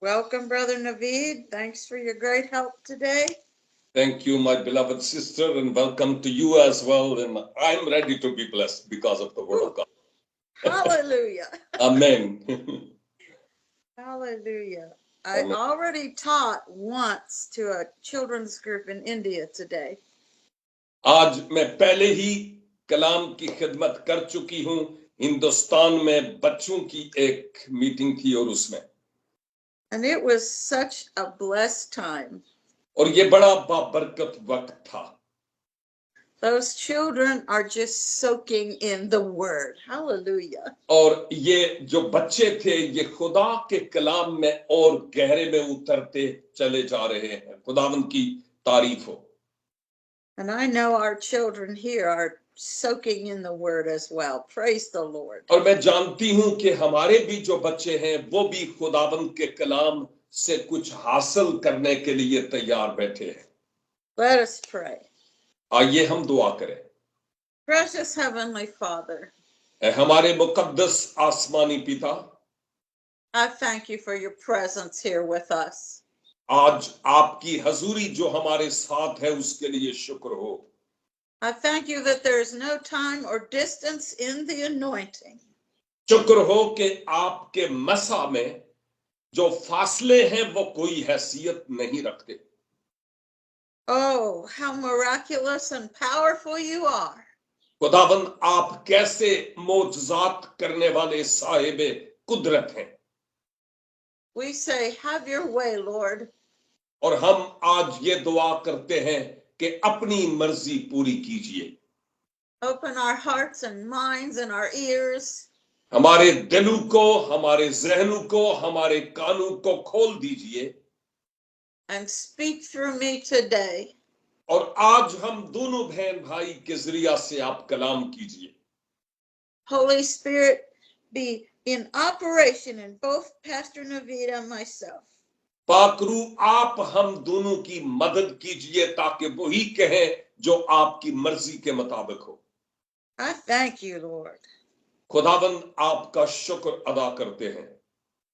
Welcome, Brother Naveed. Thanks for your great help today. Thank you, my beloved sister, and welcome to you as well. And I'm ready to be blessed because of the word of God. Hallelujah. Amen. Hallelujah. I Amen. already taught once to a children's group in India today. आज मैं पहले ही कलाम की खिदमत कर चुकी हूँ. हिंदुस्तान में बच्चों की एक मीटिंग थी और उसमें And it was such a blessed time. और ये बड़ा बाबरकत वक्त था. Those children are just soaking in the word. Hallelujah. और ये जो बच्चे थे ये खुदा के कलाम में और गहरे में उतरते चले जा रहे हैं. खुदावंद की तारीफ हो. And I know our children here are soaking in the word as well. Praise the Lord. और मैं जानती हूं कि हमारे भी जो बच्चे हैं वो भी खुदावंद के कलाम से कुछ हासिल करने के लिए तैयार बैठे हैं. Let us pray. आइए हम दुआ करें. Precious Heavenly Father, हमारे मुकद्दस आसमानी पिता, I thank you for your presence here with us. आज आपकी हजूरी जो हमारे साथ है उसके लिए शुक्र हो. I thank you that there is no time or distance in the anointing. शुक्र हो कि आपके मसा में जो फासले हैं वो कोई हैसियत नहीं रखते. Oh, how miraculous and powerful you are. खुदाबंद आप कैसे मोजजात करने वाले साहिबे कुदरत हैं. We say, have your way, Lord. और हम आज ये दुआ करते हैं कि अपनी मर्जी पूरी कीजिए. Open our hearts and minds and our ears. हमारे दिलों को, हमारे जहनों को, हमारे कानों को खोल दीजिए. And speak through me today. और आज हम दोनों बहन भाई के जरिया से आप कलाम कीजिए. Holy Spirit, be in operation in both Pastor Naveed and myself. पाकरू आप हम दोनों की मदद कीजिए ताकि वही कहें जो आपकी मर्जी के मुताबिक हो. I thank you, Lord. खुदावंद आपका शुक्र अदा करते हैं.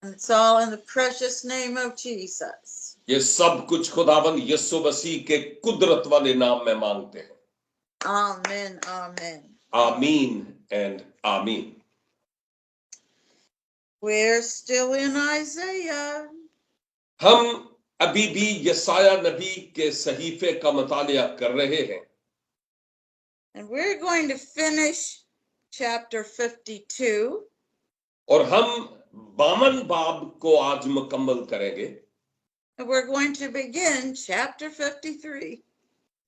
And it's all in the precious name of Jesus. ये सब कुछ खुदावंद यीशु मसीह के कुदरत वाले नाम में मांगते हैं. Amen, amen. आमीन एंड आमीन. We're still in Isaiah. हम अभी भी यसाया नबी के सहीफे का मुतालिया कर रहे हैं. And we're going to finish chapter 52. और हम 52 बाब को आज मुकम्मल करेंगे. And we're going to begin chapter 53.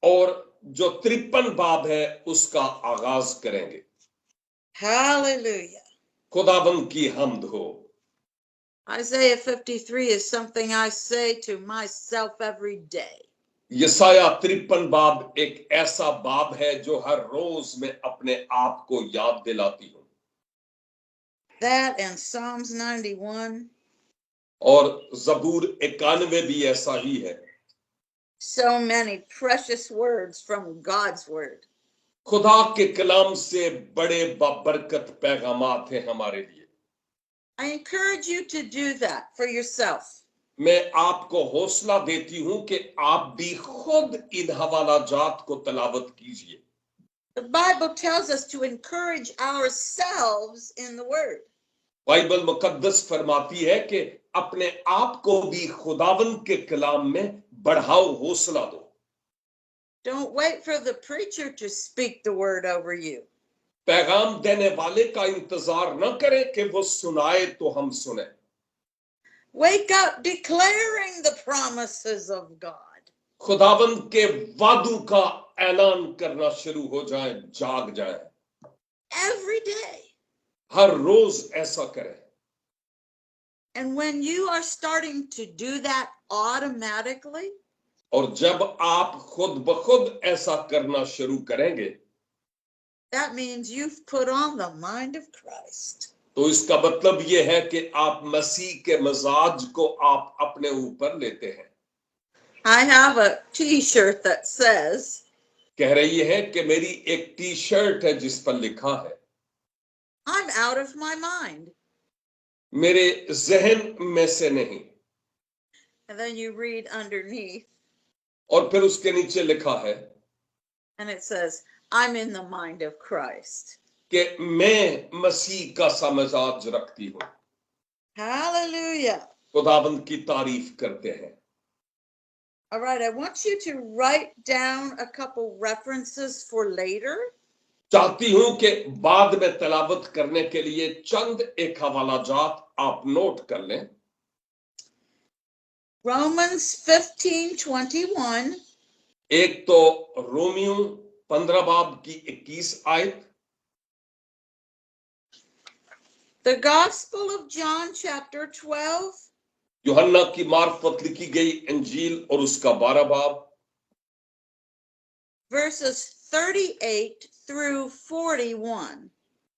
और जो 53 बाब है उसका आगाज करेंगे. Hallelujah. खुदावंद की हम्द हो. Isaiah 53 is something I say to myself every day. यसाया 53 बाब एक ऐसा बाब है जो हर रोज मैं अपने आप को याद दिलाती हूं. That and Psalms 91. और जबूर 91 भी ऐसा ही है. So many precious words from God's word. खुदा के कलाम से बड़े बाबरकत पैगामात हैं हमारे लिए. I encourage you to do that for yourself. मैं आपको हौसला देती हूं कि आप भी खुद इन हवाला जात को तलावत कीजिए. The Bible tells us to encourage ourselves in the word. Bible मुकद्दस फरमाती है कि अपने आप को भी खुदावंद के कलाम में बढ़ाओ, हौसला दो. Don't wait for the preacher to speak the word over you. पैगाम देने वाले का इंतजार न करें कि वो सुनाए तो हम सुने. Wake up declaring the promises of God. खुदावंद के वादों का ऐलान करना शुरू हो जाए, जाग जाए. Every day. हर रोज ऐसा करें. And when you are starting to do that automatically, और जब आप खुद ब खुद ऐसा करना शुरू करेंगे, that means you've put on the mind of Christ. तो इसका मतलब ये है कि आप मसीह के मजाज को आप अपने ऊपर लेते हैं. I have a t-shirt that says, कह रही है कि मेरी एक टी शर्ट है जिस पर लिखा है, I'm out of my mind. मेरे जहन में से नहीं. And then you read underneath, और फिर उसके नीचे लिखा है and it says, I'm in the mind of Christ. कि मैं मसीह का सा मिजाज रखती हूँ। Hallelujah. खुदाबंद की तारीफ करते हैं। All right, I want you to write down a couple references for later. चाहती हूं कि बाद में तलावत करने के लिए चंद एक हवाला जात आप नोट कर लें। Romans 15:21. एक तो रोमियो 15 बाब की 21 आयत, The Gospel of John chapter 12, यूहन्ना की मार्फत लिखी गई इंजील और उसका 12 बाब, verses 38 through 41.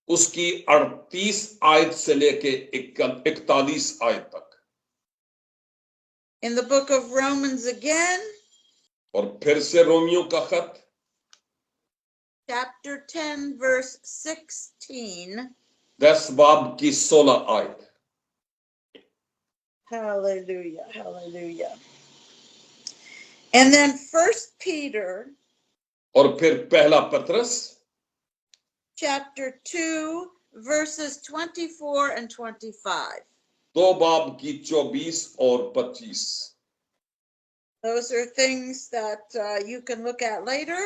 उसकी 38 आयत से लेके 41 आयत तक। In the book of Romans again, और फिर से रोमियो का खत chapter 10, verse 16. 10 बाब की 16 आयत। Hallelujah, hallelujah. And then First Peter और फिर पहला पत्रस chapter 2, verses 24 and 25. 2 बाब की 24 और 25। Those are things that you can look at later.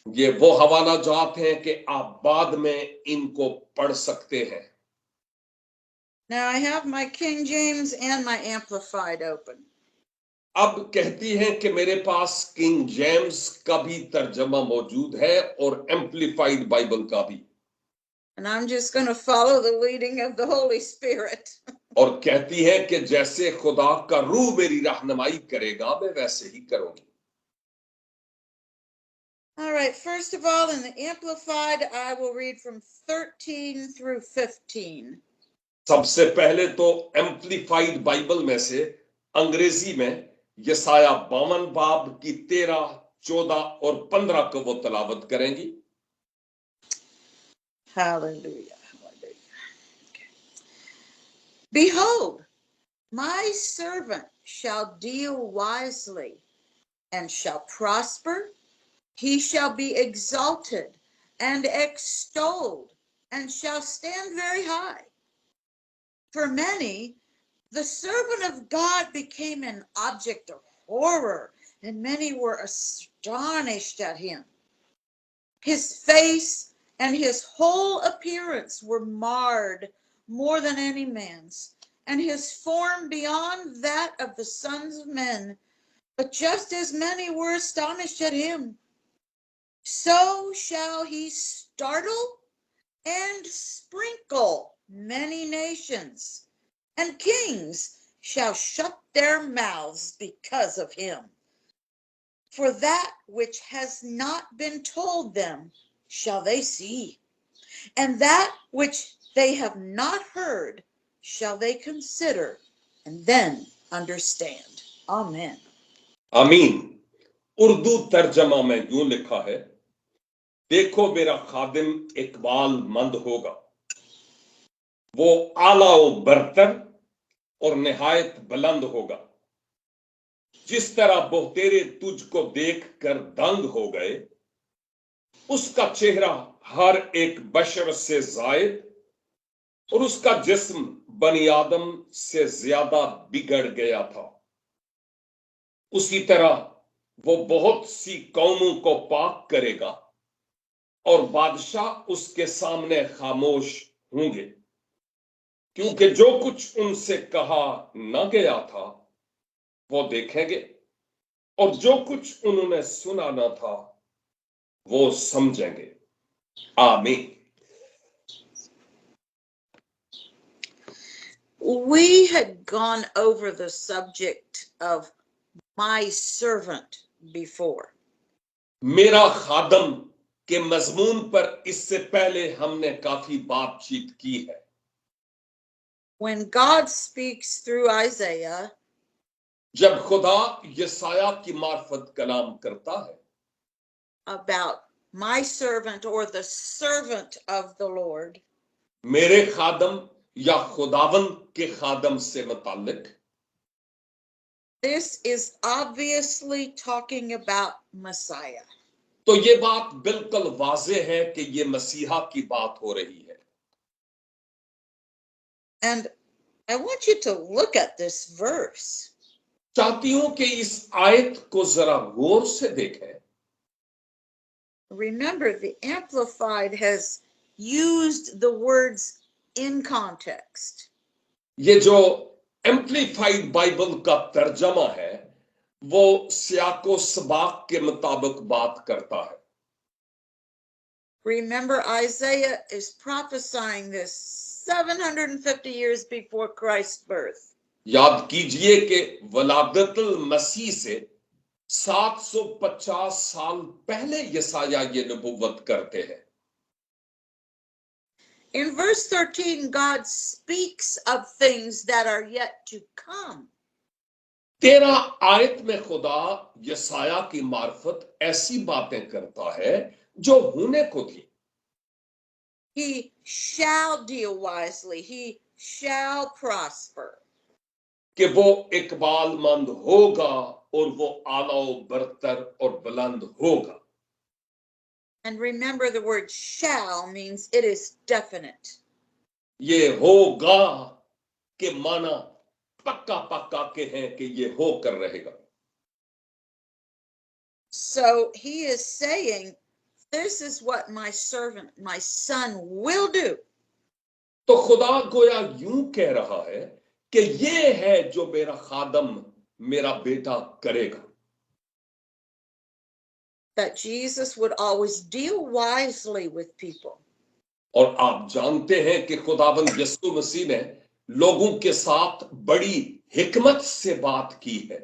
ये वो हवाला जात हैं कि आप बाद में इनको पढ़ सकते हैं। Now I have my King James and my Amplified open. अब कहती हैं कि मेरे पास किंग जेम्स का भी तर्जमा मौजूद है और एम्प्लीफाइड बाइबल का भी। And I'm just going to follow the leading of the Holy Spirit. और कहती है कि जैसे खुदा का रूह मेरी रहनुमाई करेगा मैं वैसे ही करूंगी। All right, first of all, in the Amplified, I will read from 13 through 15. सबसे पहले तो एम्प्लीफाइड बाइबल में से अंग्रेजी में यसाया 52 बाब की 13, 14 और 15 को वो तलावत करेंगी। Hallelujah. Hallelujah. Okay. Behold, my servant shall deal wisely and shall prosper. He shall be exalted and extolled and shall stand very high. For many, the servant of God became an object of horror, and many were astonished at him. His face and his whole appearance were marred more than any man's, and his form beyond that of the sons of men. But just as many were astonished at him, so shall he startle and sprinkle many nations, and kings shall shut their mouths because of him. For that which has not been told them shall they see, and that which they have not heard shall they consider and then understand. Amen. आमीन। उर्दू तर्जमा में यूं लिखा है, देखो मेरा खादिम इकबाल मंद होगा, वो आला व बरतर और निहायत बुलंद होगा। जिस तरह बहुतेरे तुझको देख कर दंग हो गए, उसका चेहरा हर एक बशर से जायद और उसका जिस्म बनी आदम से ज्यादा बिगड़ गया था। उसी तरह वो बहुत सी कौमों को पाक करेगा और बादशाह उसके सामने खामोश होंगे, क्योंकि जो कुछ उनसे कहा न गया था वो देखेंगे और जो कुछ उन्होंने सुना न था वो समझेंगे। आमीन। We had gone over the subject of my servant before. मेरा खादम के मजमून पर इससे पहले हमने काफी बातचीत की है। When God speaks through Isaiah, जब खुदा यसाया की मार्फत कलाम करता है about my servant or the servant of the Lord, मेरे खादम या खुदावन के खादम से मुताल्लिक, This is obviously talking about Messiah. तो ये बात बिल्कुल वाज़े है कि ये मसीहा की बात हो रही है। And I want you to look at this verse. चाहती हूं कि इस आयत को जरा गौर से देखें। Remember, the Amplified has used the words in context. ये जो एम्प्लीफाइड बाइबल का तर्जमा है वो सियाको सबाक के मुताबिक बात करता है। Remember, Isaiah is prophesying this 750 years before Christ's birth. याद कीजिए कि वलादतुल मसीह से 750 साल पहले यसाया ये नबुव्वत करते हैं। In verse 13, God speaks of things that are yet to come. 13 आयत में खुदा यसाया की मार्फत ऐसी बातें करता है जो होने को थी। He shall deal wisely. He shall prosper. कि वो इकबालमंद होगा और वो आला बरतर और बुलंद होगा। And remember, the word shall means it is definite. ये होगा के माना पक्का पक्का के हैं कि ये होकर रहेगा। So he is saying, this is what my servant, my son will do. तो खुदा गोया यूं कह रहा है कि ये है जो मेरा खादम मेरा बेटा करेगा। That Jesus would always deal wisely with people. और आप जानते हैं कि खुदावंद यीशु मसीह ने लोगों के साथ बड़ी हिकमत से बात की है।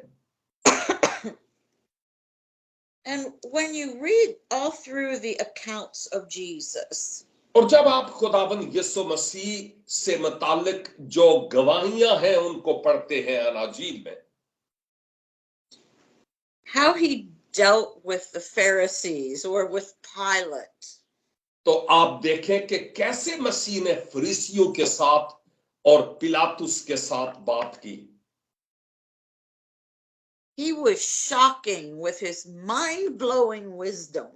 And when you read all through the accounts of Jesus, और जब आप खुदावंद यीशु मसीह से मुतालिक जो गवाहियां हैं उनको पढ़ते हैं अनाजील में, how he dealt with the Pharisees or with Pilate, तो आप देखें कि कैसे मसीह ने फरीसियों के साथ और पिलातुस के साथ बात की। he was shocking with his mind-blowing wisdom.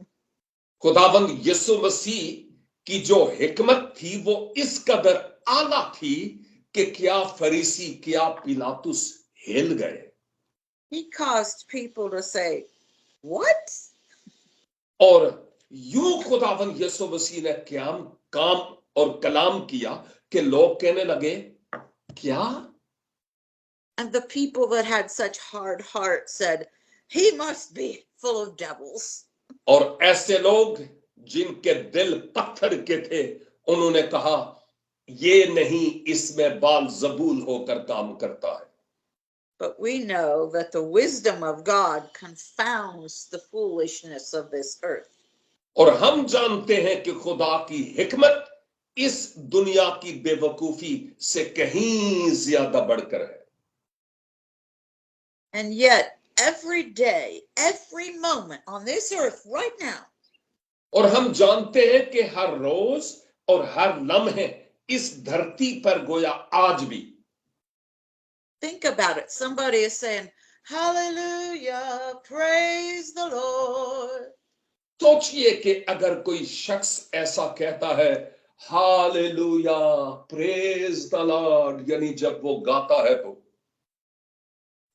खुदावंद यीशु मसीह की जो हिकमत थी वो इस कदर आला थी कि क्या फरीसी क्या पिलातुस हिल गए। He caused people to say, what? और यूं खुदावंद यीशु मसीह ने क्या काम और कलाम किया कि लोग कहने लगे क्या? And the people that had such hard hearts said, he must be full of devils. और ऐसे लोग जिनके दिल पत्थर के थे उन्होंने कहा ये नहीं इसमें बाल जबूल होकर काम करता है। But we know that the wisdom of God confounds the foolishness of this earth. और हम जानते हैं कि खुदा की हिकमत इस दुनिया की बेवकूफी से कहीं ज्यादा बढ़कर है। And yet, every day, every moment on this earth right now, और हम जानते हैं कि हर रोज और हर लम्हे इस धरती पर गोया आज भी। think about it. Somebody is saying, hallelujah, praise the Lord. सोचिए कि अगर कोई शख्स ऐसा कहता है हालेलुया प्रेज द लॉर्ड, यानी जब वो गाता है तो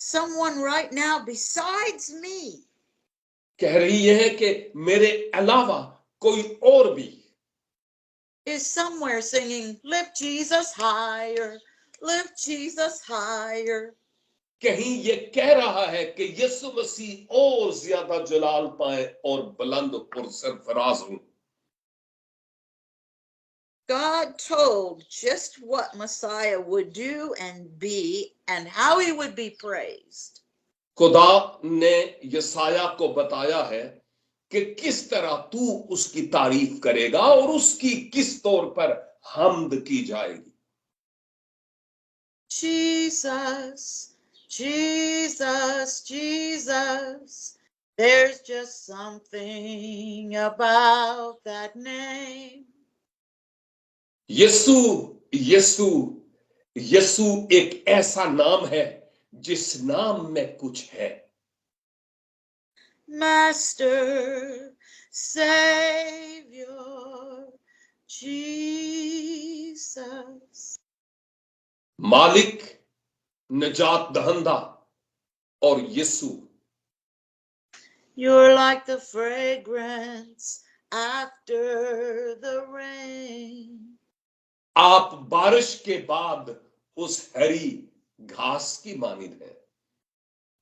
Someone right now besides me कह रही है कि मेरे अलावा कोई और भी is somewhere singing, lift Jesus higher, lift Jesus higher. कहीं ये कह रहा है कि यीशु मसीह और ज्यादा जलाल पाए और बुलंद और सरफराज हो। God told just what Messiah would do and be and how he would be praised. खुदा ने यसाया को बताया है कि किस तरह तू उसकी तारीफ करेगा और उसकी किस तौर पर हम्द की जाएगी। Jesus, Jesus, Jesus, there's just something about that name. यीशु यीशु यीशु एक ऐसा नाम है जिस नाम में कुछ है। Master, Savior, Jesus. मालिक, निजात दहंदा और यीशु। You're like the fragrance after the rain. आप बारिश के बाद उस हरी घास की मानिंद हैं।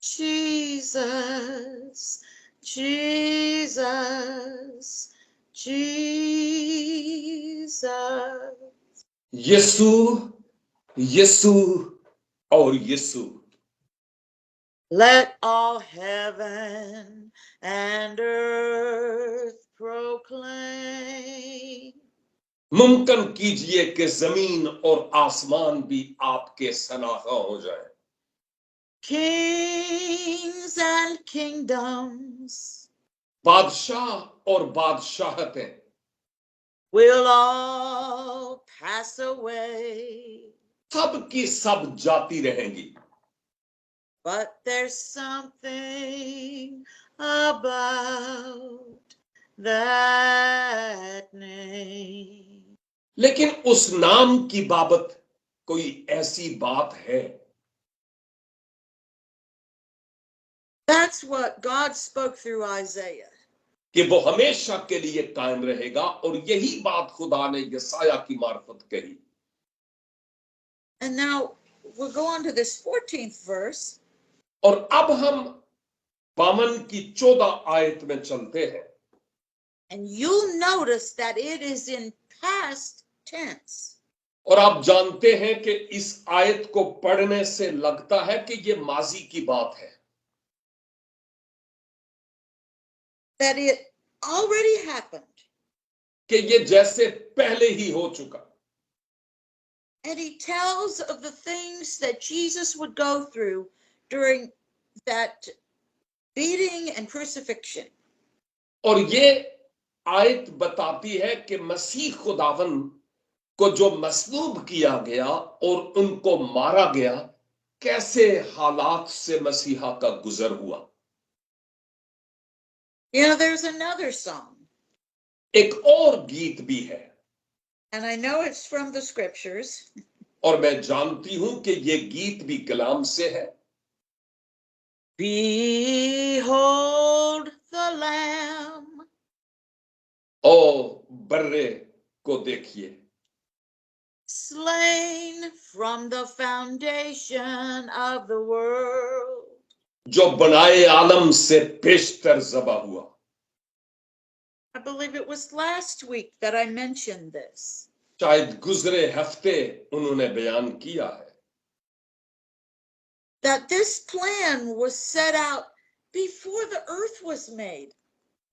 Jesus, Jesus, Jesus. यीशु, यीशु और यीशु। Let all heaven and earth proclaim. मुमकिन कीजिए कि जमीन और आसमान भी आपके सनाखा हो जाए। Kings and kingdoms बादशाह और बादशाहतें will all pass away, सब की सब जाती रहेंगी, but there's something about that name. लेकिन उस नाम की बाबत कोई ऐसी बात है। That's what God spoke through Isaiah. कि वो हमेशा के लिए कायम रहेगा और यही बात खुदा ने यसाया की मार्फत कही। And now we'll go on to this 14th verse. और अब हम 52 की 14 आयत में चलते हैं। And you'll notice that it is in past tense. और आप जानते हैं कि इस आयत को पढ़ने से लगता है कि ये माजी की बात है। That it already happened. कि ये जैसे पहले ही हो चुका। And he tells of the things that Jesus would go through during that beating and crucifixion. और ये आयत बताती है कि मसीह खुदावन को जो मसलूब किया गया और उनको मारा गया, कैसे हालात से मसीहा का गुजर हुआ। You know, there's another song. एक और गीत भी है। And I know it's from the scriptures. और मैं जानती हूं कि ये गीत भी कलाम से है। Behold the Lamb. ओ बर्रे को देखिए। Slain from the foundation of the world. जो बनाए आलम से पेशतर ज़बा हुआ। I believe it was last week that I mentioned this. शायद गुजरे हफ्ते उन्होंने बयान किया है That this plan was set out before the earth was made.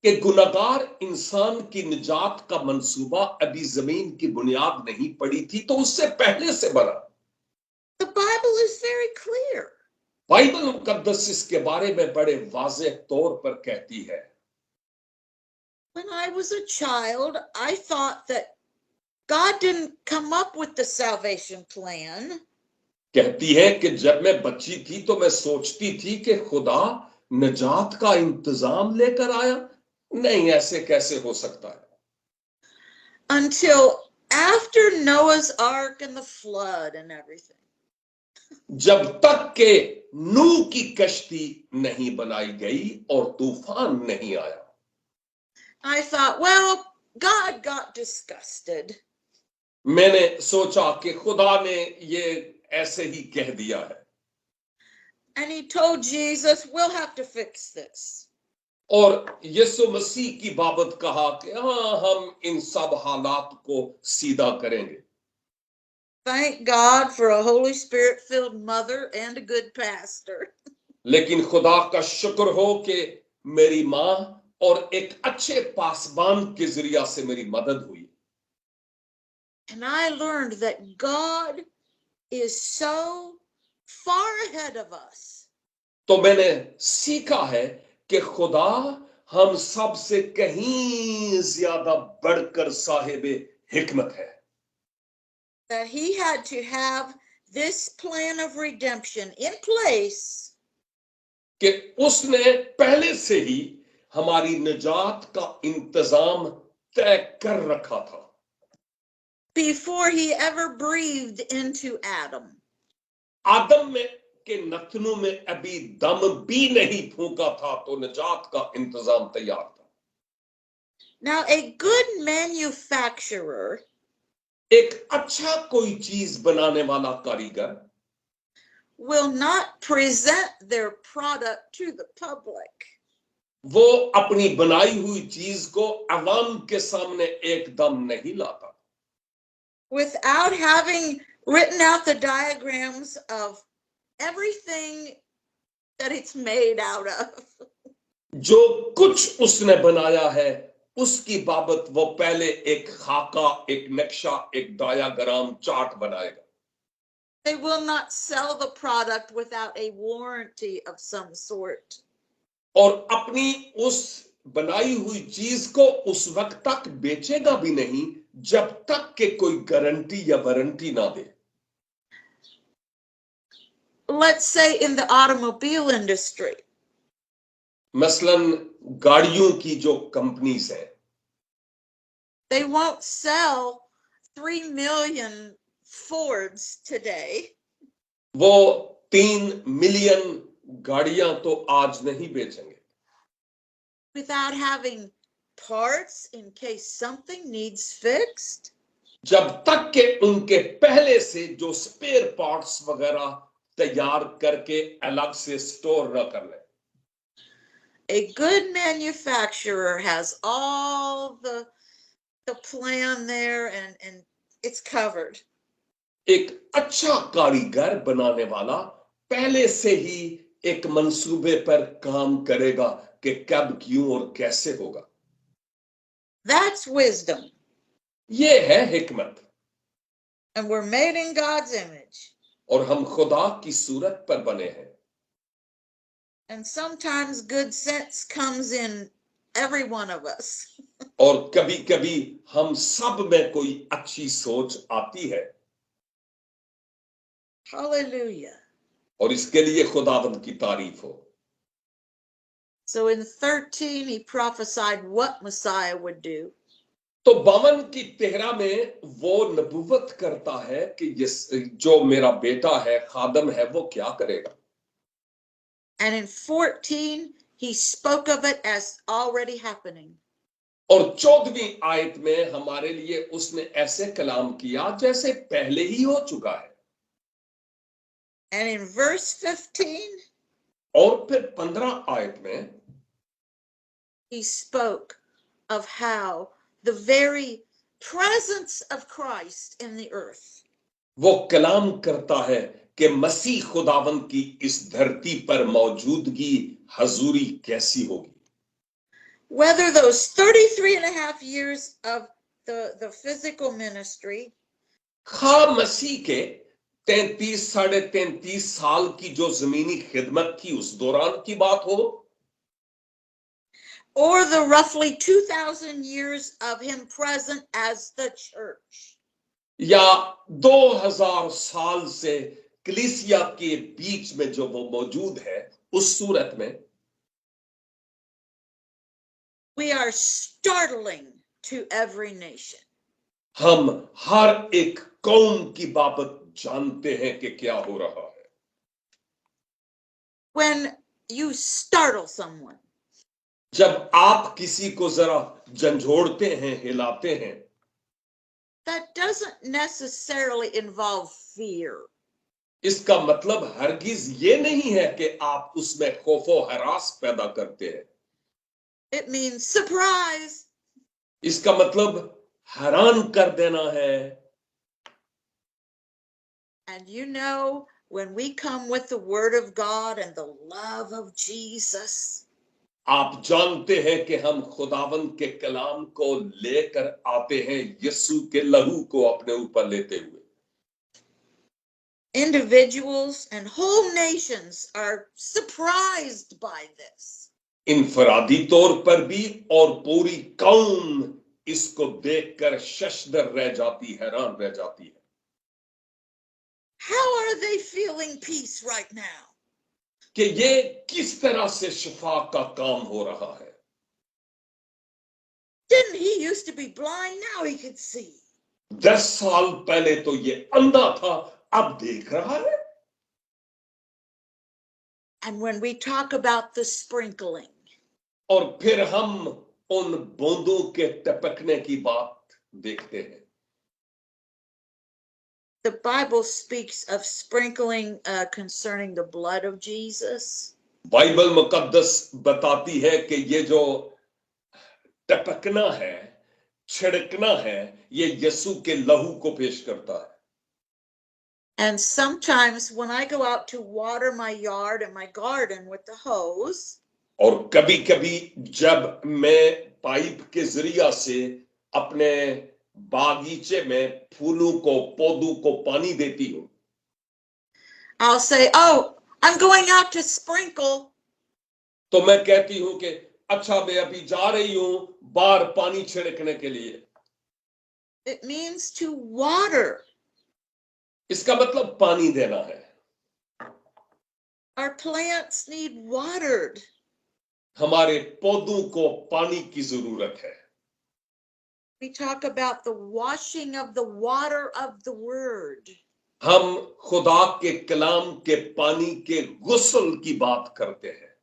कि गुनाहगार इंसान की निजात का मंसूबा अभी जमीन की बुनियाद नहीं पड़ी थी, तो उससे पहले से बना। The Bible is very clear. Bible मुकद्दस इसके बारे में बड़े वाज़ेह तौर पर कहती है। When I was a child, I thought that God didn't come up with the salvation plan. कहती है कि जब मैं बच्ची थी तो मैं सोचती थी कि खुदा निजात का इंतजाम लेकर आया। नहीं, ऐसे कैसे हो सकता है। Until after Noah's Ark and the flood and everything. जब तक के नूह की कश्ती नहीं बनाई गई और तूफान नहीं आया। I thought, well, God got disgusted. मैंने सोचा कि खुदा ने ये ऐसे ही कह दिया है। And he told Jesus, we'll have to fix this. और यीशु मसीह की बाबत कहा कि हाँ, हम इन सब हालात को सीधा करेंगे। Thank God for a Holy Spirit-filled mother and a good pastor. लेकिन खुदा का शुक्र हो कि मेरी माँ और एक अच्छे पासबान के जरिया से मेरी मदद हुई। And I learned that God is so far ahead of us. तो मैंने सीखा है कि खुदा हम सब से कहीं ज्यादा बढ़कर साहिब हिकमत है। That he had to have this plan of redemption in place कि उसने पहले से ही हमारी निजात का इंतजाम तय कर रखा था before he ever breathed into Adam. आदम में के नथनों में अभी दम भी नहीं फूंका था तो निजात का इंतजाम तैयार था Now, a good manufacturer एक अच्छा कोई चीज बनाने वाला कारीगर will not present their product to the public वो अपनी बनाई हुई चीज को अवाम के सामने एकदम नहीं लाता without having written out the diagrams of everything that it's made out of. जो कुछ उसने बनाया है उसकी बाबत वो पहले एक खाका एक नक्शा एक डायाग्राम चार्ट बनाएगा They will not sell the product without a warranty of some sort. और अपनी उस बनाई हुई चीज को उस वक्त तक बेचेगा भी नहीं जब तक के कोई गारंटी या वारंटी ना दे Let's say in the automobile industry, मसलन गाड़ियों की जो कंपनीज हैं they won't sell 3 million Fords today वो 3 मिलियन गाड़ियां तो आज नहीं बेचेंगे without having parts in case something needs fixed. जब तक के उनके पहले से जो स्पेयर पार्ट्स वगैरह तैयार करके अलग से स्टोर न कर ले A good manufacturer has all the plan there and it's covered. एक अच्छा कारीगर बनाने वाला पहले से ही एक मंसूबे पर काम करेगा कि कब क्यों और कैसे होगा That's wisdom. ये है हिकमत And we're made in God's image. और हम खुदा की सूरत पर बने हैं And sometimes good sense comes in every one of us. और कभी कभी हम सब में कोई अच्छी सोच आती है Hallelujah. और इसके लिए खुदावंद की तारीफ हो So in 13, he prophesied what Messiah would do. तो 52 की 13 में वो नबूवत करता है कि जो मेरा बेटा है खादम है वो क्या करेगा And in 14, he spoke of it as already happening. और 14वीं आयत में हमारे लिए उसने ऐसे कलाम किया जैसे पहले ही हो चुका है And in verse 15, और फिर 15 आयत में he spoke of how the very presence of Christ in the earth वो कलाम करता है कि मसीह खुदावंद की इस धरती पर मौजूदगी हजूरी कैसी होगी whether those 33 and a half years of the physical ministry खा मसीह के 33 साढ़े 33 साल की जो जमीनी खिदमत थी उस दौरान की बात हो or the roughly 2,000 years of him present as the church. या 2000 साल से कलीसिया के बीच में जो वो मौजूद है उस सूरत में We are startling to every nation. हम हर एक कौम की बाबत जानते हैं कि क्या हो रहा है When you startle someone, जब आप किसी को जरा झंझोड़ते हैं हिलाते हैं that doesn't necessarily involve fear. इसका मतलब हरगिज ये नहीं है कि आप उसमें खौफो हरास पैदा करते हैं It means surprise. इसका मतलब हैरान कर देना है And you know, when we come with the word of God and the love of Jesus, आप जानते हैं कि हम खुदावंद के कलाम को लेकर आते हैं यीशु के लहू को अपने ऊपर लेते हुए individuals and whole nations are surprised by this. इनफरादी तौर पर भी और पूरी कौम इसको देखकर शशदर रह जाती हैरान रह जाती है How are they feeling peace right now? कि ये किस तरह से शिफा का काम हो रहा है। Didn't he used to be blind? Now he could see. 10 साल पहले तो ये अंधा था, अब देख रहा है। And when we talk about the sprinkling, और फिर हम उन बूंदों के टपकने की बात देखते हैं। the Bible speaks of sprinkling concerning the blood of Jesus. Bible मुकद्दस बताती है कि ये जो टपकना है, छिड़कना है, ये यीशु के लहू को पेश करता है। And sometimes when I go out to water my yard and my garden with the hose, और कभी-कभी जब मैं पाइप के जरिया से अपने बागीचे में फूलों को, पौधों को पानी देती हूं, I'll say, "Oh, I'm going out to sprinkle." तो मैं कहती हूं कि अच्छा, मैं अभी जा रही हूं बाहर पानी छिड़कने के लिए। It means to water. इसका मतलब पानी देना है। Our plants need watered. हमारे पौधों को पानी की जरूरत है। We talk about the washing of the water of the word. हम खुदा के कलाम के पानी के गुस्ल की बात करते हैं।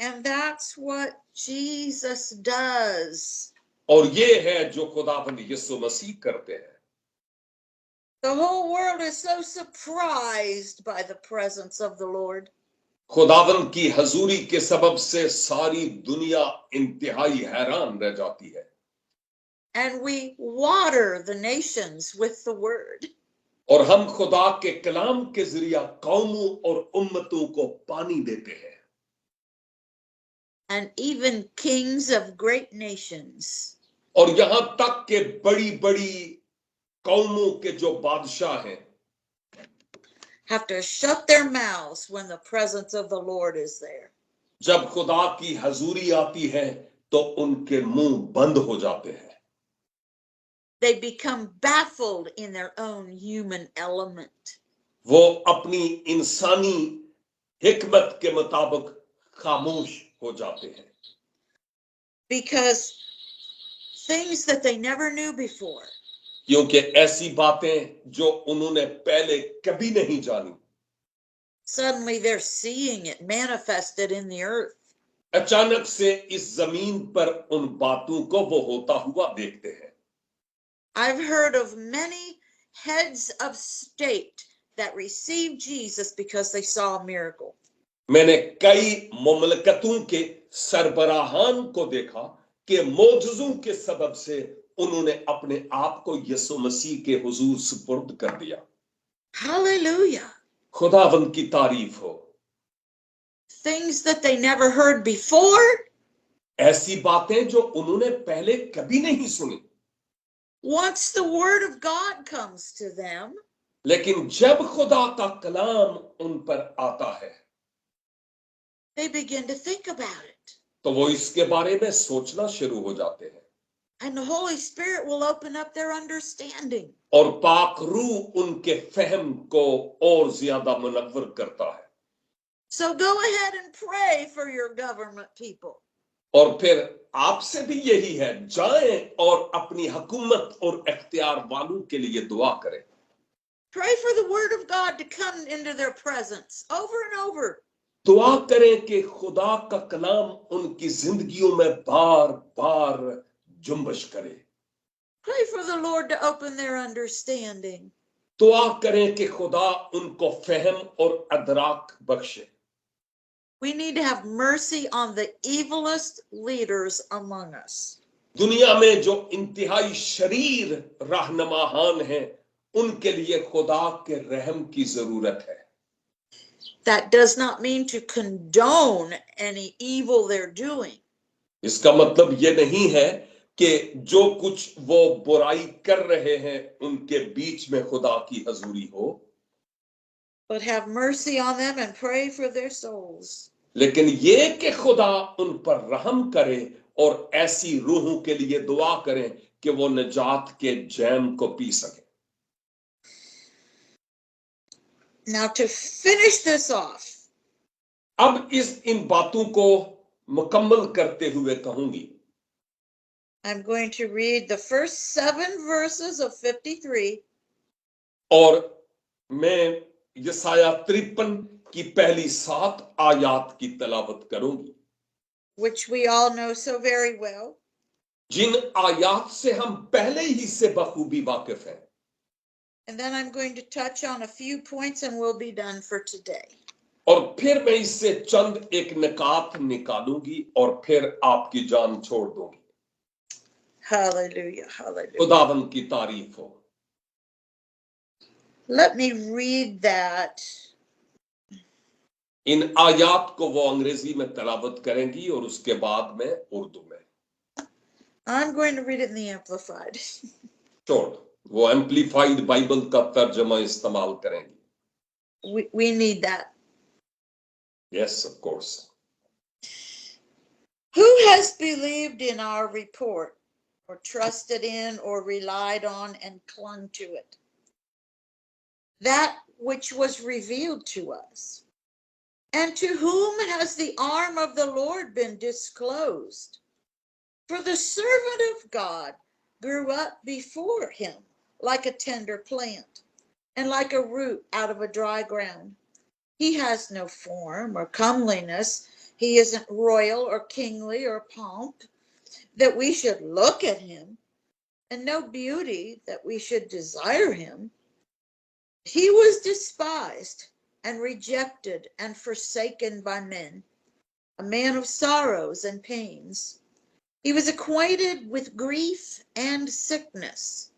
And that's what Jesus does. और ये है जो खुदावंद यीशु मसीह करते हैं। The whole world is so surprised by the presence of the Lord. खुदावंद की हजूरी के सबब से सारी दुनिया इंतहाई हैरान रह जाती है। And we water the nations with the word. और हम खुदा के कलाम के जरिया कौमों और उम्मतों को पानी देते हैं। And even kings of great nations और यहां तक के बड़ी बड़ी कौमों के जो बादशाह हैं, have to shut their mouths when the presence of the Lord is there. जब खुदा की हजूरी आती है तो उनके मुंह बंद हो जाते हैं। They become baffled in their own human element. वो अपनी इंसानी हिकमत के मुताबिक खामोश हो जाते हैं। Because things that they never knew before, क्योंकि ऐसी बातें जो उन्होंने पहले कभी नहीं जानी, suddenly they're seeing it manifested in the earth. अचानक से इस जमीन पर उन बातों को वो होता हुआ देखते हैं। I've heard of many heads of state that received Jesus because they saw a miracle. मैंने कई मुमलकतों के सरबराहान को देखा कि मौजज़ों के सबब से उन्होंने अपने आप को यीशु मसीह के हुजूर सुपुर्द कर दिया। Hallelujah. खुदावंद की तारीफ हो। Things that they never heard before, ऐसी बातें जो उन्होंने पहले कभी नहीं सुनी, once the word of God comes to them, लेकिन जब खुदा का कलाम उन पर आता है they begin to think about it. तो वो इसके बारे में सोचना शुरू हो जाते हैं। And the Holy Spirit will open up their understanding. और पाक रूह उनके फहम को और ज्यादा मुनव्वर करता है। So go ahead and pray for your government people. और फिर आपसे भी यही है, जाएं और अपनी हुकूमत और इख्तियार वालों के लिए दुआ करें। Pray for the word of God to come into their presence over and over. दुआ करें कि खुदा का कलाम उनकी जिंदगियों में बार बार जुम्बश करे। Pray for the Lord to open their understanding. दुआ करें कि खुदा उनको फहम और अदराक बख्शे। We need to have mercy on the evilest leaders among us. दुनिया में जो इंतहाई शरीर रहनुमाहान हैं, उनके लिए खुदा के रहम की जरूरत है। That does not mean to condone any evil they're doing. इसका मतलब ये नहीं है कि जो कुछ वो बुराई कर रहे हैं उनके बीच में खुदा की हजूरी हो, But have mercy on them and pray for their souls. लेकिन ये कि खुदा उन पर रहम करे और ऐसी रूहों के लिए दुआ करें कि वो निजात के जैम को पी सके। Now, to finish this off, अब इन बातों को मुकम्मल करते हुए कहूंगी, I'm going to read the first 7 verses of 53. और मैं यसाया 53 की पहली 7 आयात की तलावत करूंगी, which we all know so very well. जिन आयात से हम पहले ही से बखूबी वाकिफ हैं. And then I'm going to touch on a few points and we'll be done for today. और फिर मैं इससे चंद एक निकात निकालूंगी और फिर आपकी जान छोड़ दूंगी. Hallelujah, hallelujah. खुदावंद की तारीफ हो. Let me read that. इन आयात को वो अंग्रेजी में तलावत करेंगी और उसके बाद में उर्दू में. I'm going to read it in the Amplified. छोड़, वो एम्पलीफाइड बाइबल का तर्जमा इस्तेमाल करेंगी. We need that. Yes, of course. Who has believed in our report, or trusted in, or relied on, and clung to it? That which was revealed to us. And to whom has the arm of the Lord been disclosed? For the servant of God grew up before him like a tender plant, and like a root out of a dry ground. He has no form or comeliness. He isn't royal or kingly or pomp that we should look at him, and no beauty that we should desire him. He was despised and rejected and forsaken by men, a man of sorrows and pains. He was acquainted with grief and sickness,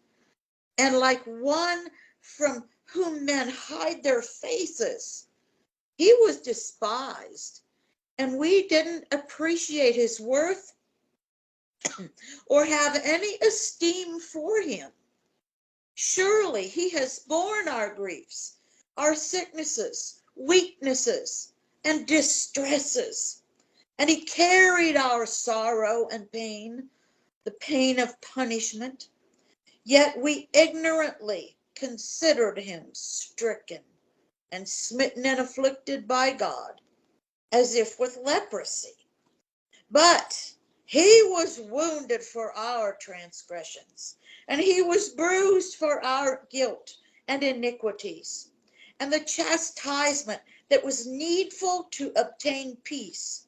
and like one from whom men hide their faces. He was despised, and we didn't appreciate his worth or have any esteem for him. Surely he has borne our griefs, our sicknesses, weaknesses, and distresses, and he carried our sorrow and pain, the pain of punishment. Yet we ignorantly considered him stricken and smitten and afflicted by God, as if with leprosy. But he was wounded for our transgressions, and he was bruised for our guilt and iniquities. And the chastisement that was needful to obtain peace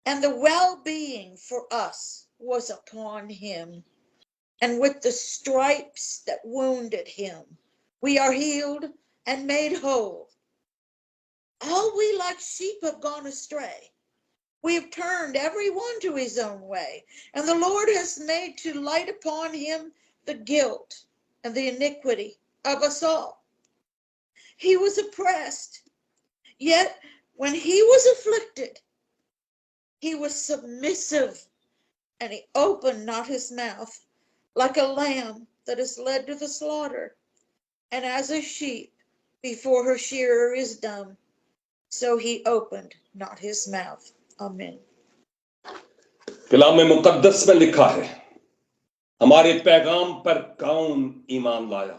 and the well-being for us was upon him. And with the stripes that wounded him, we are healed and made whole. All we like sheep have gone astray. We have turned every one to his own way, and the Lord has made to light upon him the guilt and the iniquity of us all. He was oppressed, yet when he was afflicted, he was submissive, and he opened not his mouth, like a lamb that is led to the slaughter, and as a sheep before her shearer is dumb, so he opened not his mouth. Amen. कलाम मुकद्दस में लिखा है, हमारे पैगाम पर कौन ईमान लाया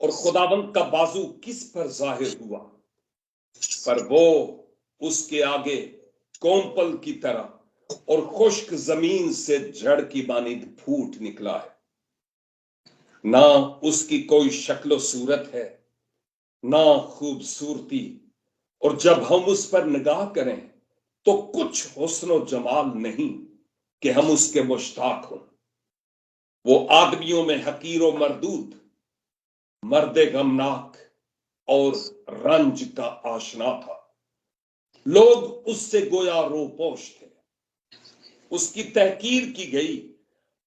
और खुदावंद का बाजू किस पर जाहिर हुआ, पर वो उसके आगे कोम्पल की तरह और खुश्क जमीन से जड़ की मानिंद फूट निकला है. ना उसकी कोई शक्लो सूरत है, ना खूबसूरती, और जब हम उस पर निगाह करें तो कुछ हुस्नो जमाल नहीं कि हम उसके मुश्ताक हों. वो आदमियों में हकीरो मरदूद, मर्दे गमनाक और रंज का आशना था. लोग उससे गोया रोपोश थे. उसकी तहकीर की गई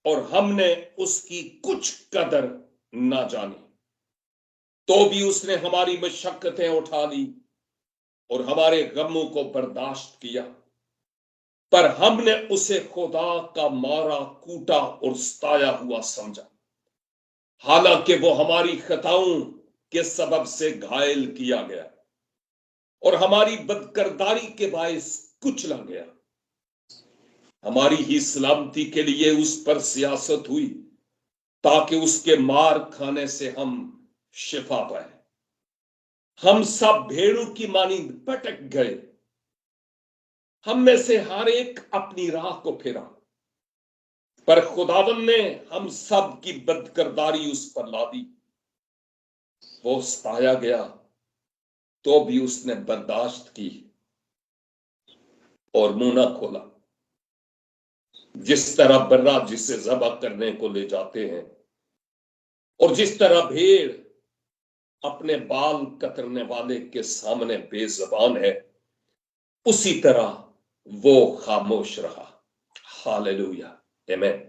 और हमने उसकी कुछ कदर ना जानी. तो भी उसने हमारी मशक्कतें उठा ली और हमारे गमों को बर्दाश्त किया, पर हमने उसे खुदा का मारा, कूटा और सताया हुआ समझा, हालांकि वो हमारी खताओं के सबब से घायल किया गया और हमारी बदकरदारी के बायस कुचला गया. हमारी ही सलामती के लिए उस पर सियासत हुई, ताकि उसके मार खाने से हम शिफा पाए. हम सब भेड़ों की मानिंद भटक गए, हम में से हर एक अपनी राह को फेरा, पर खुदावन ने हम सब की बदकिरदारी उस पर ला दी। वो सताया गया तो भी उसने बर्दाश्त की और मुंह न खोला। जिस तरह बर्रा जिसे ज़बह करने को ले जाते हैं और जिस तरह भेड़ अपने बाल कतरने वाले के सामने बेजबान है, उसी तरह वो खामोश रहा। हालेलुया, आमीन।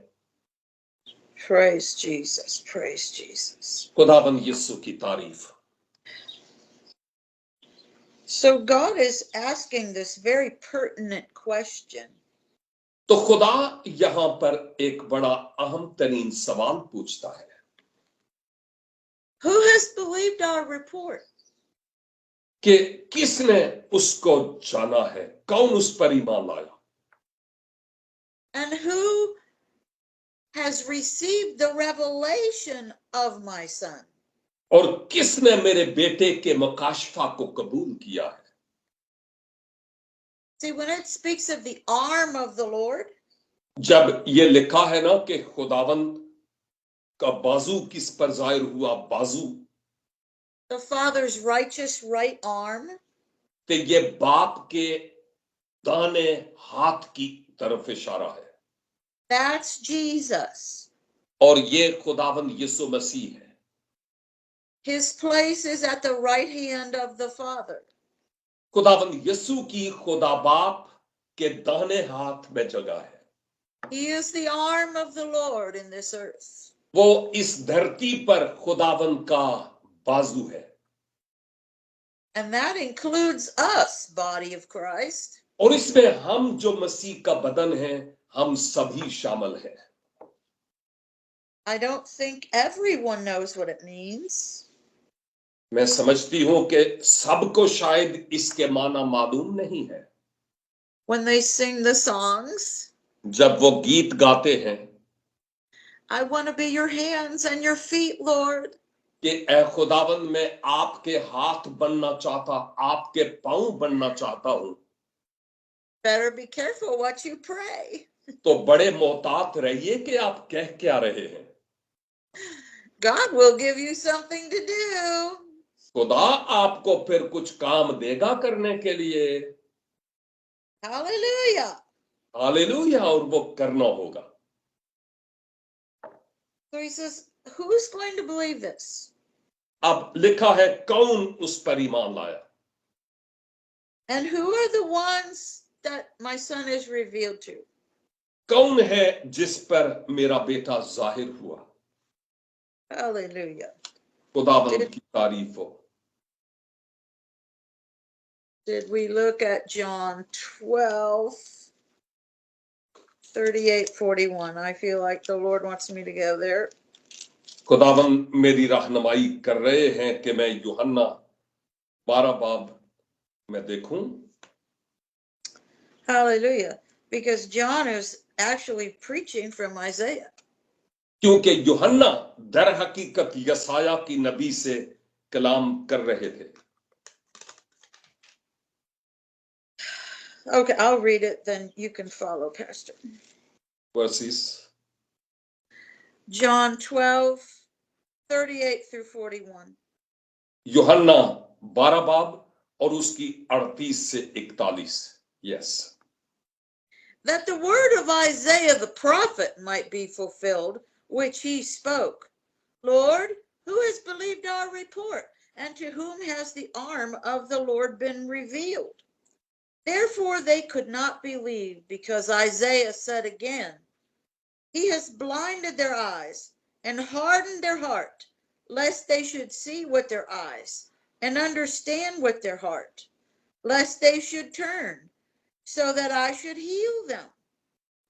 Praise Jesus. Praise Jesus. खुदावन यीशु की तारीफ। So God is asking this very pertinent question. तो खुदा यहां पर एक बड़ा अहम तरीन सवाल पूछता है, Who has believed our report? कि किसने उसको जाना है, कौन उस पर ईमान लाया, And who has received the revelation of my son? और किसने मेरे बेटे के मुकाशफा को कबूल किया है। See, when it speaks of the arm of the Lord, जब ये लिखा है ना कि खुदावन का बाजू किस पर जाहिर हुआ, बाजू, the Father's righteous right arm, तो ये बाप के दाने हाथ की तरफ इशारा है, that's Jesus. और ये खुदावन यीशु मसीह है। His place is at the right hand of the Father. खुदावन यीशु की खुदा बाप के दाहिने हाथ में जगह है। He is the arm of the Lord in this earth. वो इस धरती पर खुदावन का बाजू है, And that includes us, body of Christ. और इसमें हम जो मसीह का बदन है, हम सभी शामिल हैं। I don't think everyone knows what it means. मैं समझती हूं कि सबको शायद इसके माना मालूम नहीं है। When they sing the songs, जब वो गीत गाते हैं I want to be your hands and your feet, Lord. कि ए खुदावन, मैं आपके हाथ बनना चाहता, आपके पांव बनना चाहता हूं, Better be careful what you pray. तो बड़े मोहतात रहिए कि आप कह क्या रहे हैं। God will give you something to do. खुदा आपको फिर कुछ काम देगा करने के लिए। Hallelujah. हालेलुया, और वो करना होगा। So he says, who's going to believe this? अब लिखा है कौन उस पर ईमान लाया, And who are the ones that my son is revealed to? कौन है जिस पर मेरा बेटा जाहिर हुआ। Hallelujah. खुदावंद की तारीफ हो। Did we look at John 12, 38, 41? I feel like the Lord wants me to go there. खुदावंद मेरी रहनुमाई कर रहे हैं कि मैं यूहन्ना 12 बाब में देखूं। Hallelujah. Because John is actually preaching from Isaiah. क्योंकि यूहन्ना दर हकीकत यसाया की नबी से कलाम कर रहे थे। Okay, I'll read it, then you can follow, Pastor. Versus John 12, 38 through 41. यूहन्ना 12 बाब और उसकी 38 से 41। Yes. That the word of Isaiah the prophet might be fulfilled, which he spoke. Lord, who has believed our report, and to whom has the arm of the Lord been revealed? Therefore they could not believe, because Isaiah said again, He has blinded their eyes and hardened their heart, lest they should see with their eyes and understand with their heart, lest they should turn, so that I should heal them.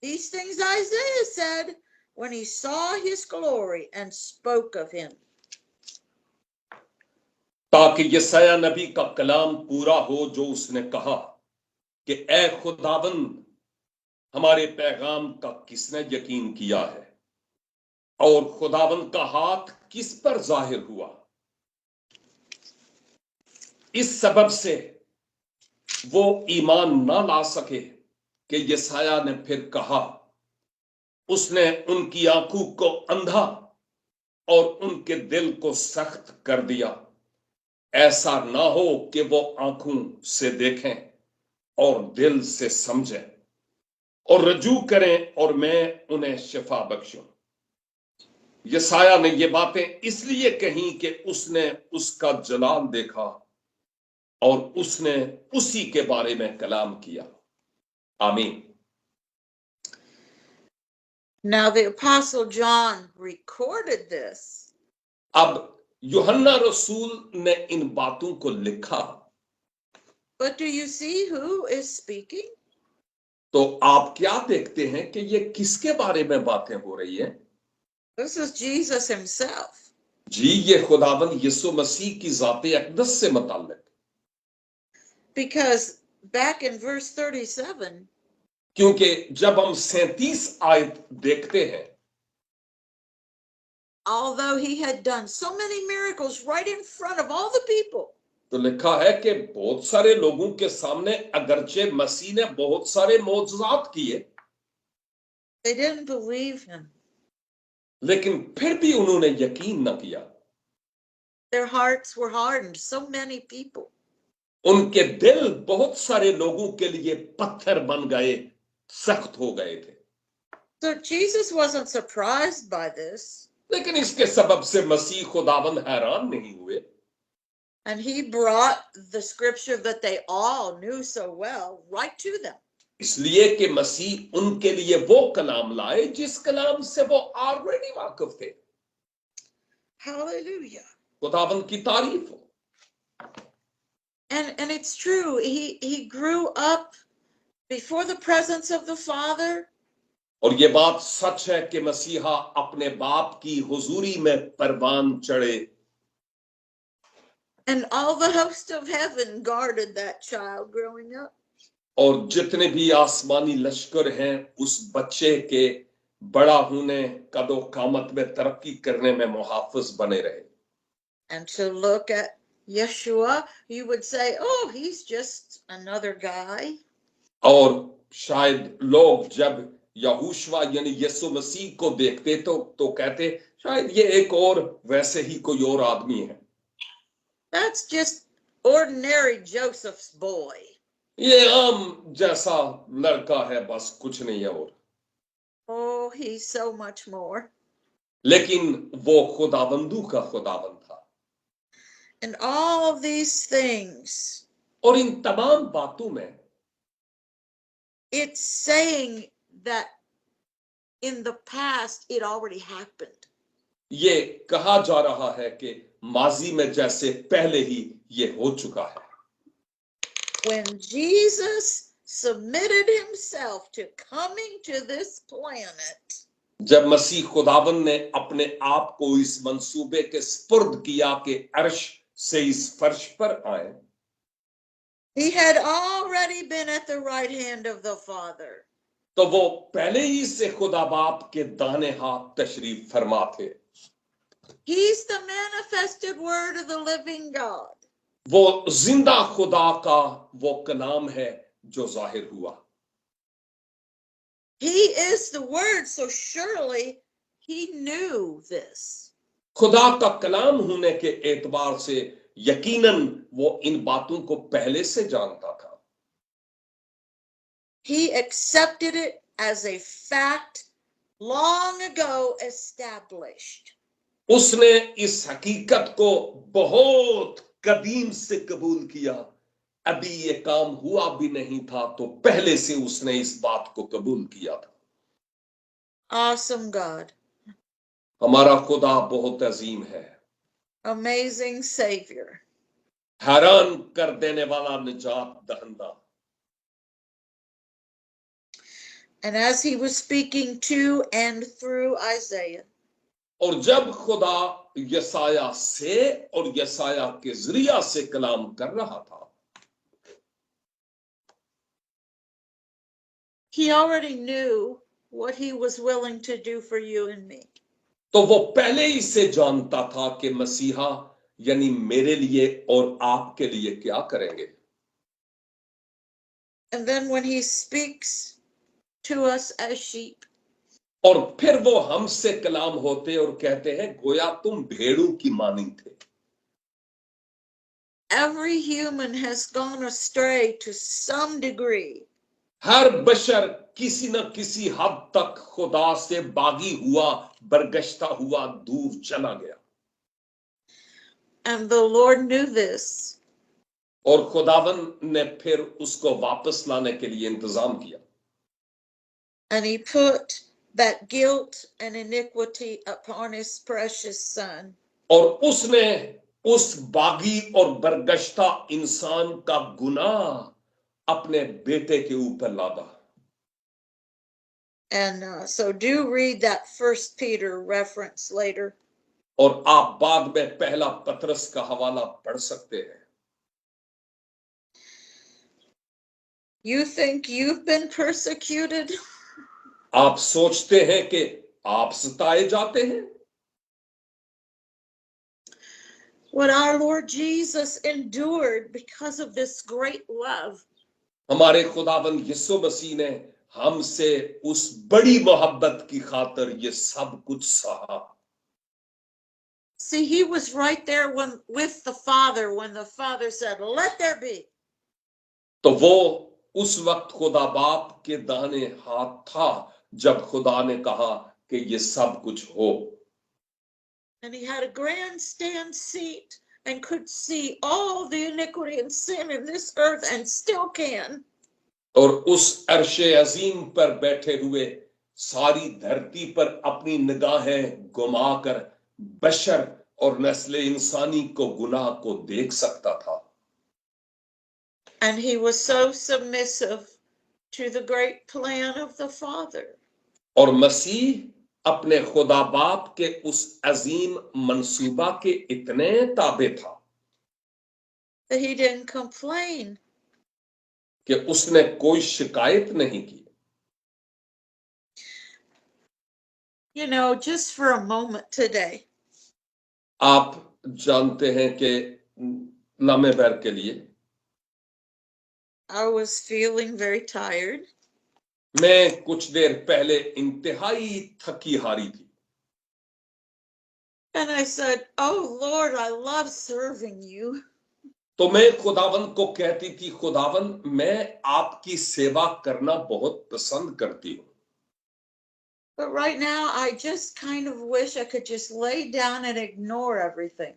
These things Isaiah said when he saw his glory and spoke of him. ताकि यसाया नबी का कलाम पूरा हो जो उसने कहा कि ए खुदावंद, हमारे पैगाम का किसने यकीन किया है और खुदावंद का हाथ किस पर जाहिर हुआ। इस सबब से वो ईमान ना ला सके कि यसाया ने फिर कहा, उसने उनकी आंखों को अंधा और उनके दिल को सख्त कर दिया, ऐसा ना हो कि वो आंखों से देखें और दिल से समझें और रजू करें और मैं उन्हें शिफा बख्शूं। यसाया ने ये बातें इसलिए कही कि उसने उसका जलाल देखा और उसने उसी के बारे में कलाम किया। आमीन। Now, the Apostle John recorded this, अब यूहन्ना रसूल ने इन बातों को लिखा, but do you see who is speaking? तो आप क्या देखते हैं कि ये किसके बारे में बातें हो रही है? This is Jesus himself. जी, ये खुदावंद यीशु मसीह की ज़ाते अक़दस से मुताल्लिक। Because back in verse 37, क्योंकि जब हम 37 आयत देखते हैं, although he had done so many miracles right in front of all the people, तो लिखा है कि बहुत सारे लोगों के सामने अगरचे मसीह ने बहुत सारे मौजज़ात किए, they didn't believe him. लेकिन फिर भी उन्होंने यकीन न किया। Their hearts were hardened, so many people. उनके दिल बहुत सारे लोगों के लिए पत्थर बन गए, सख्त हो गए थे। So Jesus wasn't surprised by this, लेकिन इसके सबब से मसीह खुदावंद हैरान नहीं हुए, and he brought the scripture that they all knew so well right to them. इसलिए कि मसीह उनके लिए वो कलाम लाए जिस कलाम से वो ऑलरेडी वाकिफ थे। Hallelujah. खुदावंद की तारीफ हो। And it's true, he grew up before the presence of the Father, और ये बात सच है कि मसीहा अपने बाप की हुजूरी में परवान चढ़े, and all the host of heaven guarded that child growing up. और जितने भी आसमानी लश्कर हैं उस बच्चे के बड़ा होने, कदो कामत में तरक्की करने में मुहाफिज बने रहे। And to look at Yeshua, you would say, oh, he's just another guy. और शायद लोग जब यहोशुआ यानी यीशु मसीह को देखते तो कहते शायद ये एक और वैसे ही कोई और आदमी है। That's just ordinary Joseph's boy. ये आम जैसा लड़का है, बस कुछ नहीं है और। Oh, he's so much more. लेकिन वो खुदाबंदू का खुदाबंद था। And all of these things, और इन तमाम बातों में it's saying that in the past it already happened. ये कहा जा रहा है कि माजी में जैसे पहले ही ये हो चुका है। When Jesus submitted himself to coming to this planet, जब मसीह खुदावन ने अपने आप को इस मंसूबे के स्पुर्द किया कि अर्श से इस फर्श पर आए, he had already been at the right hand of the Father. तो वो पहले ही से खुदा बाप के दाहिने हाथ तशरीफ फरमा थे। He's the manifested word of the living God. वो जिंदा खुदा का वो कलाम है जो जाहिर हुआ। He is the word, so surely he knew this. खुदा का कलाम होने के एतबार से यकीनन वो इन बातों को पहले से जानता था। He accepted it as a fact long ago established. उसने इस हकीकत को बहुत कदीम से कबूल किया, अभी ये काम हुआ भी नहीं था तो पहले से उसने इस बात को कबूल किया था। Awesome God. हमारा खुदा बहुत अजीम है, Amazing Savior. हैरान कर देने वाला निजात दहंदा। And as he was speaking to and through Isaiah, और जब खुदा यसाया से और यसाया के जरिया से कलाम कर रहा था, he already knew what he was willing to do for you and me. तो वो पहले ही से जानता था कि मसीहा यानी मेरे लिए और आपके लिए क्या करेंगे? And then when he speaks to us as sheep, और फिर वो हमसे कलाम होते और कहते हैं गोया तुम भेड़ों की मानी थे। every human has gone astray to some degree. हर बशर किसी न किसी हद तक खुदा से बागी हुआ, बरगश्ता हुआ, दूर चला गया। And the Lord knew this. और खुदावन ने फिर उसको वापस लाने के लिए इंतजाम किया। And he put that guilt and iniquity upon his precious son. और उसने उस बागी और बरगश्ता इंसान का गुनाह अपने बेटे के ऊपर लादा। And so do read that First Peter reference later. और आप बाद में पहला पतरस का हवाला पढ़ सकते हैं। You think you've been persecuted? आप सोचते हैं कि आप सताए जाते हैं? What our Lord Jesus endured because of this great love. हमारे खुदाबंद यीशु मसीह ने हमसे उस बड़ी मोहब्बत की खातिर ये सब कुछ सहा। See, he was right there with the Father when the Father said, "Let there be." तो वो उस वक्त खुदा बाप के दाहिने हाथ था जब खुदा ने कहा कि ये सब कुछ हो। And he had a grandstand seat and could see all the iniquity and sin in this earth and still can. और उस अर्शे अजीम पर बैठे हुए सारी धरती पर अपनी निगाहें घुमाकर बशर और नस्ले इंसानी को गुनाह को देख सकता था। And he was so submissive to the great plan of the Father. और मसीह अपने खुदा बाप के उस अजीम मंसूबा के इतने ताबे था That he didn't complain. कि उसने कोई शिकायत नहीं की। You know, just for a moment today, आप जानते हैं कि लम्हे भर के लिए I was feeling very tired. मैं कुछ देर पहले इंतहाई थकी हारी थी। And I said, "Oh Lord, I love serving you." तो मैं खुदावन को कहती थी, खुदावन मैं आपकी सेवा करना बहुत पसंद करती हूँ। But right now, I just kind of wish I could just lay down and ignore everything.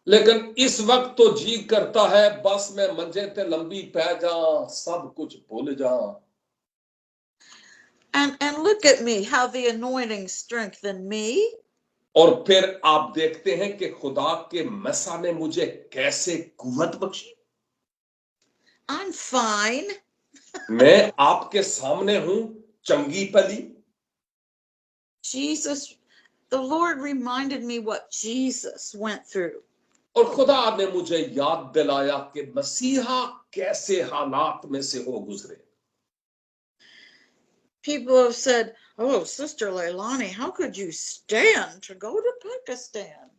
लेकिन इस वक्त तो जी करता है बस मैं मंजे ते लंबी पै जा, सब कुछ भूल जा। And look at me, how the anointing strengthened me. और फिर आप देखते हैं कि खुदा के मसा ने मुझे कैसे कुव्वत बख्शी। I'm fine. मैं आपके सामने हूं, चंगी पली। Jesus, the Lord reminded me what Jesus went through. और खुदा ने मुझे याद दिलाया कि मसीहा कैसे हालात में से हो गुजरे। People have said, "Oh, Sister Leilani, how could you stand to go to Pakistan?"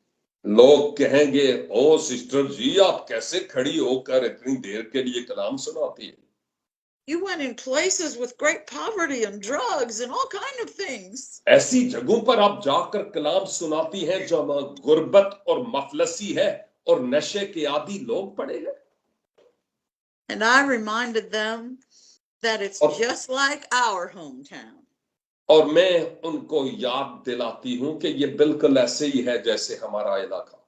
लोग कहेंगे, ओ सिस्टर जी आप कैसे खड़ी होकर इतनी देर के लिए कलाम सुनाती है? You went in places with great poverty and drugs and all kind of things. ऐसी जगहों पर आप जाकर कलाम सुनाती हैं जहां गुर्बत और मफलसी है और नशे के आदी लोग पड़े हैं। And I reminded them that it's just like our hometown. और मैं उनको याद दिलाती हूं कि ये बिल्कुल ऐसे ही है जैसे हमारा इलाका।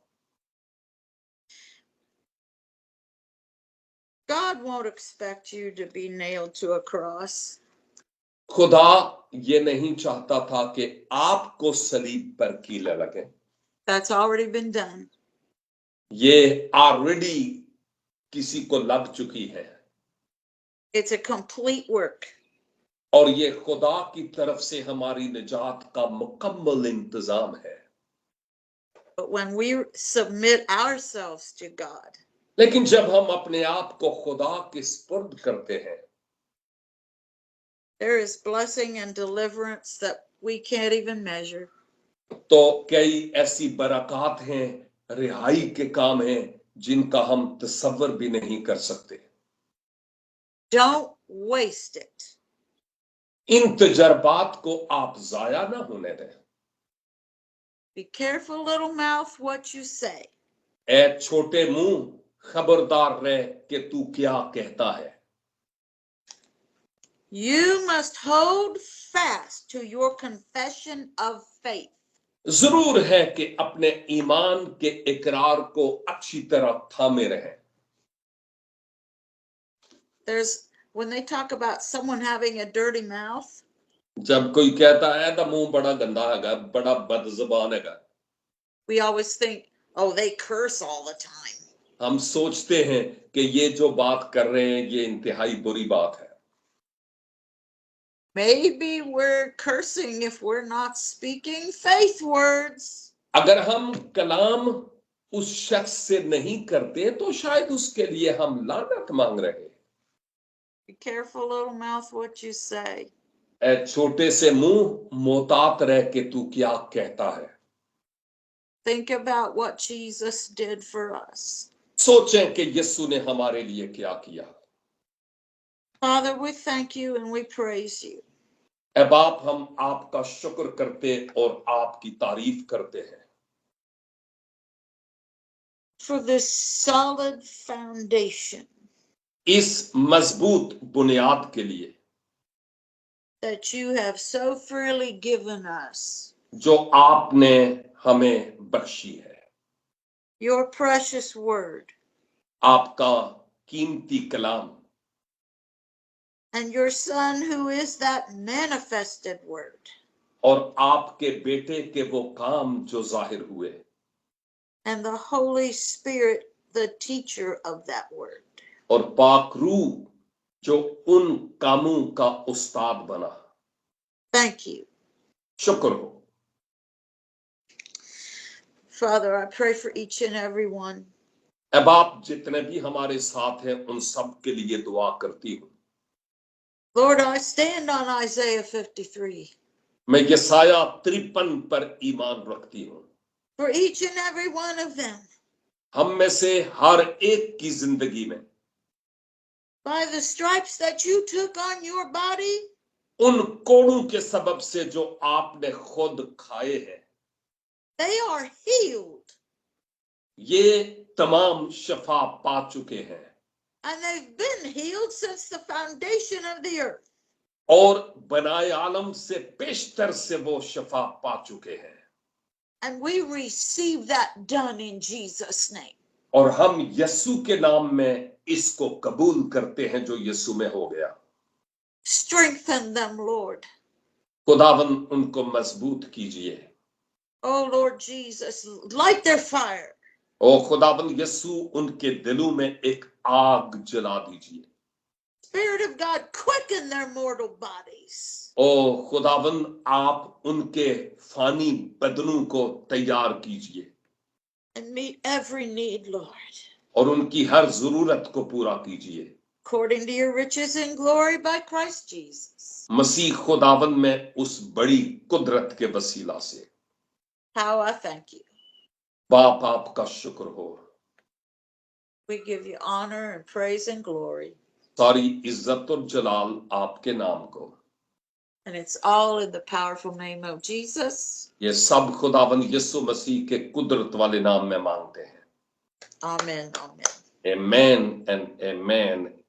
God won't expect you to be nailed to a cross. खुदा ये नहीं चाहता था कि आपको सलीब पर कीलें लगे। That's already been done. ये ऑलरेडी किसी को लग चुकी है। It's a complete work. और ये खुदा की तरफ से हमारी निजात का मुकम्मल इंतजाम है। But when we submit ourselves to God, लेकिन जब हम अपने आप को खुदा के सुपुर्द करते हैं, there is blessing and deliverance that we can't even measure. तो कई ऐसी बरकत हैं रिहाई के काम हैं जिनका हम तसव्वुर भी नहीं कर सकते। Don't waste it. इन तजर्बात को आप जाया ना होने दें। Be careful, little mouth, what you say. ए छोटे मुंह, खबरदार रह कि तू क्या कहता है। You must hold fast to your confession of faith. जरूर है कि अपने ईमान के इकरार को अच्छी तरह थामे रहें। When they talk about someone having a dirty mouth, जब कोई कहता है तो मुंह बड़ा गंदा है, बड़ा बदजुबान है, we always think, oh, they curse all the time. हम सोचते हैं कि ये जो बात कर रहे हैं ये इंतहाई बुरी बात है। Maybe we're cursing if we're not speaking faith words. अगर हम कलाम उस शख्स से नहीं करते तो शायद उसके लिए हम लानत मांग रहे हैं। Be careful, little mouth, what you say. ए छोटे से मुंह, मोहतात रह के तू क्या कहता है। Think about what Jesus did for us. सोचें कि यीशु ने हमारे लिए क्या किया। Father, we thank you and we praise you. ए बाप, हम आपका शुक्र करते और आपकी तारीफ करते हैं For this solid foundation इस मजबूत बुनियाद के लिए that you have so freely given us. जो आपने हमें बख्शी है। Your precious word. आपका कीमती कलाम। And your son who is that manifested word. और आपके बेटे के वो काम जो जाहिर हुए। And the Holy Spirit, the teacher of that word. और पाक रूह जो उन कामों का उस्ताद बना। Thank you. शुक्र हो। Father, I pray for each and every one. अब आप जितने भी हमारे साथ हैं उन सब के लिए दुआ करती हूँ। Lord, I stand on Isaiah 53. मैं यसाया 53 पर ईमान रखती हूँ। For each and every one of them. हम में से हर एक की जिंदगी में By the stripes that you took on your body, उन कोड़ों के सबब से जो आपने खुद खाए हैं, they are healed. ये तमाम शफा पा चुके हैं। And they've been healed since the foundation of the earth. और बनाए आलम से पेशतर से वो शफा पा चुके हैं। And we receive that done in Jesus' name. और हम यीशु के नाम में इसको कबूल करते हैं जो यीशु में हो गया। Strengthen them, Lord. खुदावन उनको मजबूत कीजिए। Oh, Lord Jesus, light their fire. ओ खुदावन यीशु उनके दिलों में एक आग जला दीजिए। Spirit of God, quicken their mortal bodies. ओ खुदावन आप उनके फानी बदनों को तैयार कीजिए। And meet every need, Lord. और उनकी हर जरूरत को पूरा कीजिए। According to your riches and glory by Christ Jesus. मसीह खुदावन में उस बड़ी कुदरत के वसीला से। How I thank you. बाप आपका शुक्र हो। We give you honor and praise and glory. सारी इज्जत और जलाल आपके नाम को। And it's all in the powerful name of Jesus. ये सब खुदावन यीशु मसीह के कुदरत वाले नाम में मांगते हैं। Amen. Amen. Amen and amen.